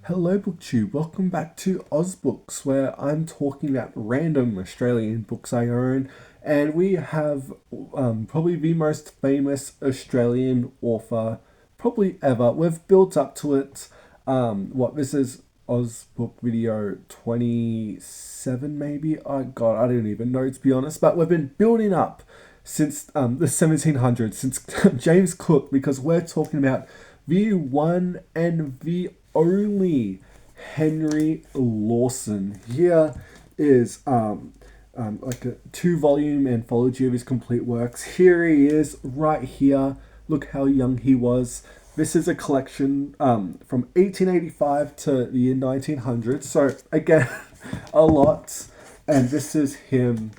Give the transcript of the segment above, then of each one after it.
Hello, BookTube. Welcome back to AusBooks, where I'm talking about random Australian books I own. And we have probably the most famous Australian author probably ever. We've built up to it. This is AusBook video 27, maybe? Oh, God, I don't even know, to be honest. But we've been building up since the 1700s, since James Cook, because we're talking about the one and the only Henry Lawson. Here is like a two-volume anthology of his complete works. Here he is, right here. Look how young he was. This is a collection from 1885 to the year 1900. So again, a lot. And this is him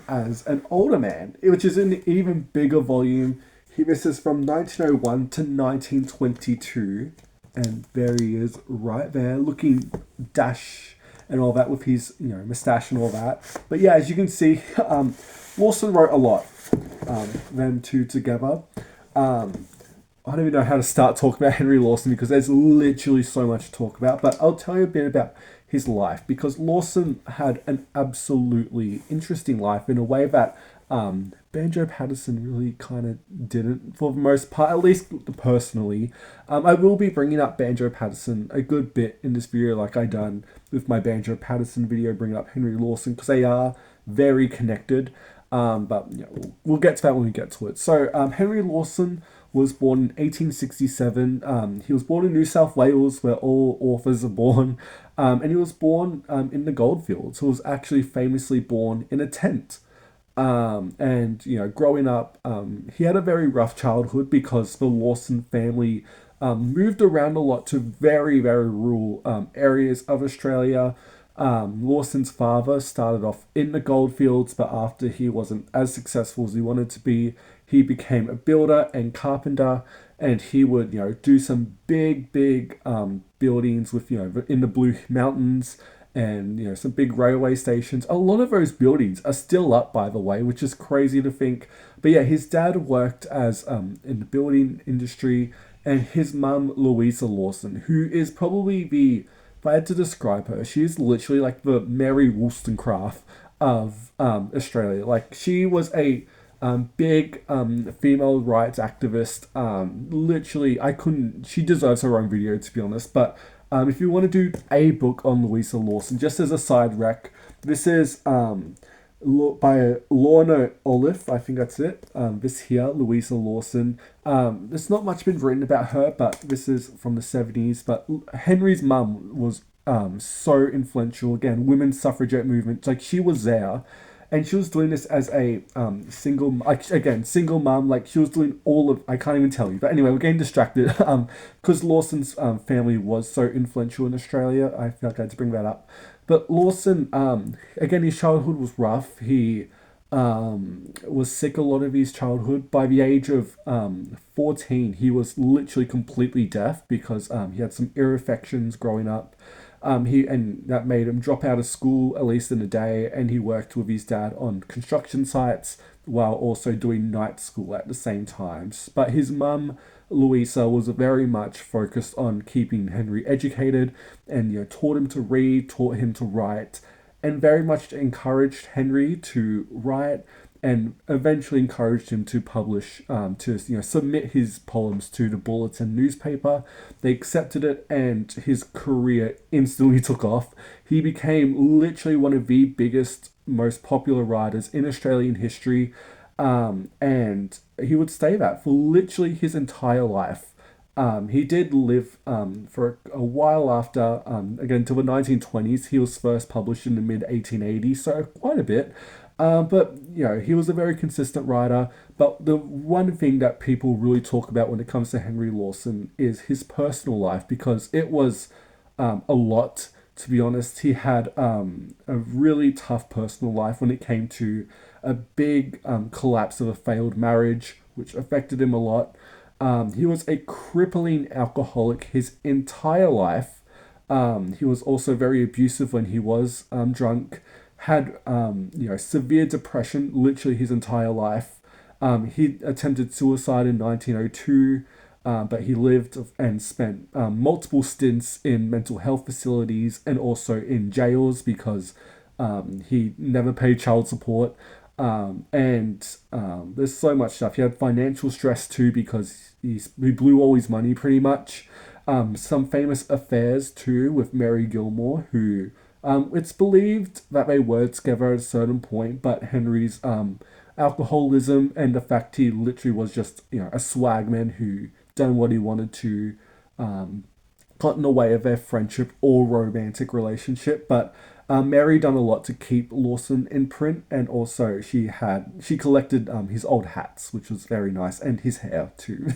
as an older man, which is an even bigger volume. This is from 1901 to 1922, and there he is right there, looking dash and all that with his mustache and all that. But yeah, as you can see, Lawson wrote a lot. Them two together. I don't even know how to start talking about Henry Lawson because there's literally so much to talk about. But I'll tell you a bit about his life because Lawson had an absolutely interesting life in a way that Banjo Patterson really kind of didn't for the most part, at least personally. I will be bringing up Banjo Patterson a good bit in this video, like I done with my Banjo Patterson video, bringing up Henry Lawson because they are very connected. But we'll get to that when we get to it. So Henry Lawson was born in 1867. He was born in New South Wales, where all authors are born, and he was born in the goldfields. He was actually famously born in a tent. And growing up, he had a very rough childhood because the Lawson family moved around a lot to very, very rural areas of Australia. Lawson's father started off in the goldfields, but after he wasn't as successful as he wanted to be, he became a builder and carpenter, and he would, do some big buildings with, in the Blue Mountains and, some big railway stations. A lot of those buildings are still up, by the way, which is crazy to think. But yeah, his dad worked as in the building industry, and his mum, Louisa Lawson, who is probably if I had to describe her, she is literally like the Mary Wollstonecraft of Australia. Like, she was a big female rights activist. Literally, she deserves her own video, to be honest. But if you want to do a book on Louisa Lawson, just as a side rec, this is by Lorna Olive, I think that's it. This here, Louisa Lawson. There's not much been written about her, but this is from the 70s. But Henry's mum was so influential. Again, women's suffragette movement. Like, she was there. And she was doing this as a single mum. Like, she was doing all of, I can't even tell you. But anyway, we're getting distracted. Because Lawson's family was so influential in Australia. I feel like I had to bring that up. But Lawson, again, his childhood was rough. He was sick a lot of his childhood. By the age of 14, he was literally completely deaf because he had some ear infections growing up. And that made him drop out of school at least in a day, and he worked with his dad on construction sites while also doing night school at the same time. But his mum, Louisa, was very much focused on keeping Henry educated, and taught him to read, taught him to write, and very much encouraged Henry to write, and eventually encouraged him to publish, to submit his poems to the Bulletin newspaper. They accepted it, and his career instantly took off. He became literally one of the biggest, most popular writers in Australian history, and he would stay that for literally his entire life. He did live for a while after, again, till the 1920s. He was first published in the mid 1880s, so quite a bit. But he was a very consistent writer. But the one thing that people really talk about when it comes to Henry Lawson is his personal life, because it was a lot, to be honest. He had a really tough personal life when it came to a big collapse of a failed marriage, which affected him a lot. He was a crippling alcoholic his entire life. He was also very abusive when he was drunk. Had severe depression literally his entire life. He attempted suicide in 1902. but he lived and spent multiple stints in mental health facilities and also in jails because he never paid child support. And there's so much stuff. He had financial stress too because he blew all his money pretty much. Some famous affairs too with Mary Gilmore, who it's believed that they were together at a certain point, but Henry's alcoholism and the fact he literally was just a swagman who done what he wanted to got in the way of their friendship or romantic relationship. But Mary done a lot to keep Lawson in print, and also she collected his old hats, which was very nice, and his hair too.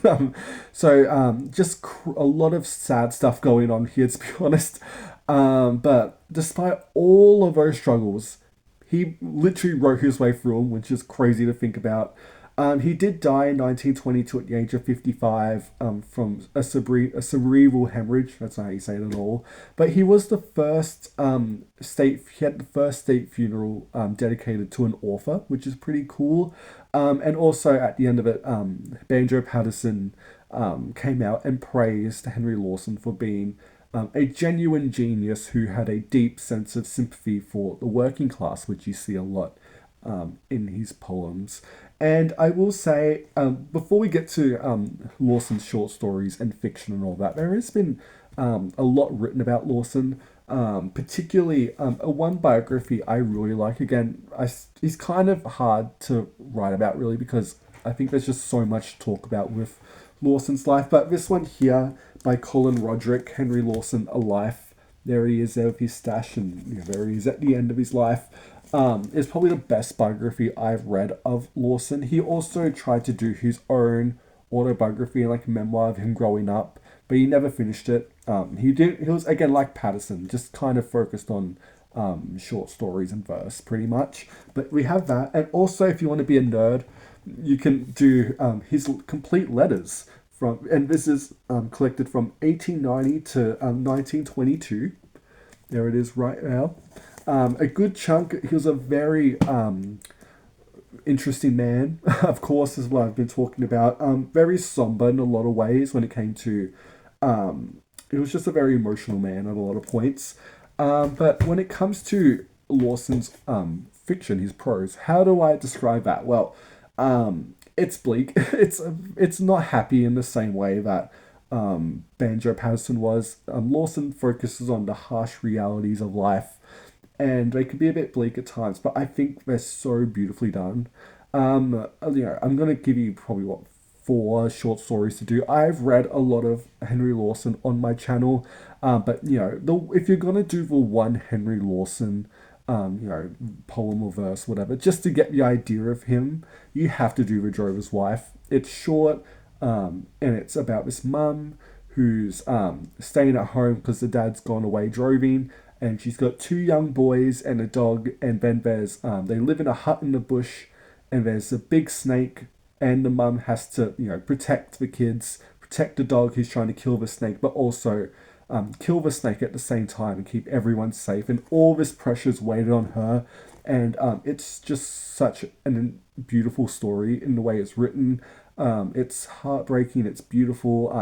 Just a lot of sad stuff going on here, to be honest. But despite all of those struggles, he literally wrote his way through them, which is crazy to think about. He did die in 1922 at the age of 55 from a cerebral hemorrhage. That's not how you say it at all. But he was the first he had the first state funeral dedicated to an author, which is pretty cool. And also at the end of it, Banjo Patterson came out and praised Henry Lawson for being a genuine genius who had a deep sense of sympathy for the working class, which you see a lot in his poems. And I will say, before we get to Lawson's short stories and fiction and all that, there has been a lot written about Lawson, particularly one biography I really like. Again, he's kind of hard to write about, really, because I think there's just so much to talk about with Lawson's life. But this one here by Colin Roderick, Henry Lawson, A Life. There he is there with his stash, and there he is at the end of his life. Is probably the best biography I've read of Lawson. He also tried to do his own autobiography and like a memoir of him growing up, but he never finished it. He was again like Patterson, just kind of focused on short stories and verse pretty much. But we have that, and also if you want to be a nerd, you can do his complete letters from, and this is collected from 1890 to 1922. There it is right now. A good chunk. He was a very interesting man, of course, is what I've been talking about. Very somber in a lot of ways when it came to. He was just a very emotional man at a lot of points. But when it comes to Lawson's fiction, his prose, how do I describe that? Well, it's bleak. It's not happy in the same way that Banjo Patterson was. Lawson focuses on the harsh realities of life, and they can be a bit bleak at times, but I think they're so beautifully done. I'm gonna give you probably 4 short stories to do. I've read a lot of Henry Lawson on my channel, but if you're gonna do the one Henry Lawson, poem or verse, whatever, just to get the idea of him, you have to do The Drover's Wife. It's short, and it's about this mum who's staying at home because the dad's gone away droving, and she's got 2 young boys and a dog, and then there's they live in a hut in the bush, and there's a big snake, and the mum has to protect the kids, protect the dog who's trying to kill the snake, but also kill the snake at the same time and keep everyone safe, and all this pressure's weighted on her, and it's just such a beautiful story in the way it's written. It's heartbreaking. It's beautiful.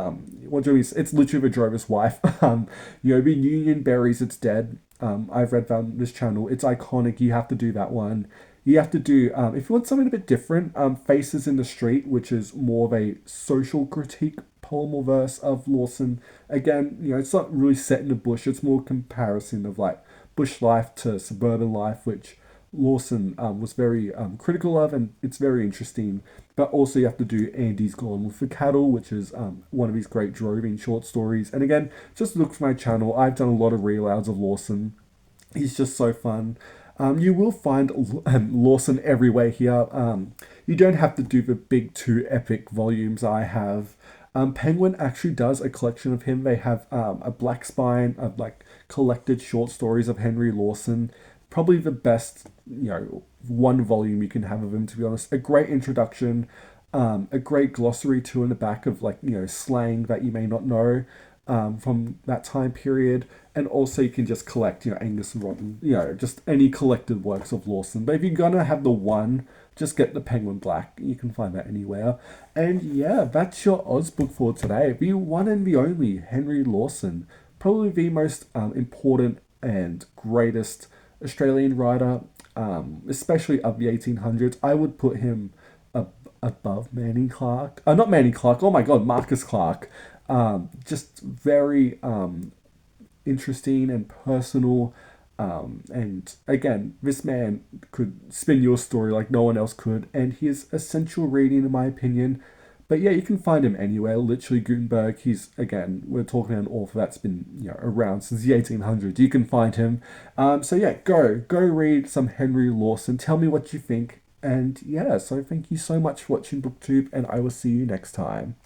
It's literally The Drover's Wife. The Union buries its dead. I've read that on this channel. It's iconic. You have to do that one. You have to do, if you want something a bit different, Faces in the Street, which is more of a social critique poem or verse of Lawson. Again, it's not really set in the bush. It's more a comparison of like bush life to suburban life, which Lawson was very critical of, and it's very interesting. But also you have to do Andy's Gone with the Cattle, which is one of his great droving short stories. And again, just look for my channel. I've done a lot of relouds of Lawson. He's just so fun. You will find Lawson everywhere here. You don't have to do the big 2 epic volumes I have. Penguin actually does a collection of him. They have a black spine of like collected short stories of Henry Lawson. Probably the best, 1 volume you can have of him, to be honest. A great introduction, a great glossary too in the back of like, slang that you may not know. from that time period. And also you can just collect, Angus and Rotten, just any collected works of Lawson. But if you're gonna have the one, just get the Penguin Black. You can find that anywhere. And yeah, that's your Oz book for today. The one and the only Henry Lawson, probably the most important and greatest Australian writer, especially of the 1800s. I would put him above Manning Clark. Not Manning Clark. Oh my God, Marcus Clark. Just very interesting and personal. And again, this man could spin your story like no one else could, and he is essential reading in my opinion. But yeah, you can find him anywhere. Literally, Gutenberg. He's again, we're talking about an author that's been around since the 1800s. You can find him. So yeah, go read some Henry Lawson. Tell me what you think. And yeah, so thank you so much for watching BookTube, and I will see you next time.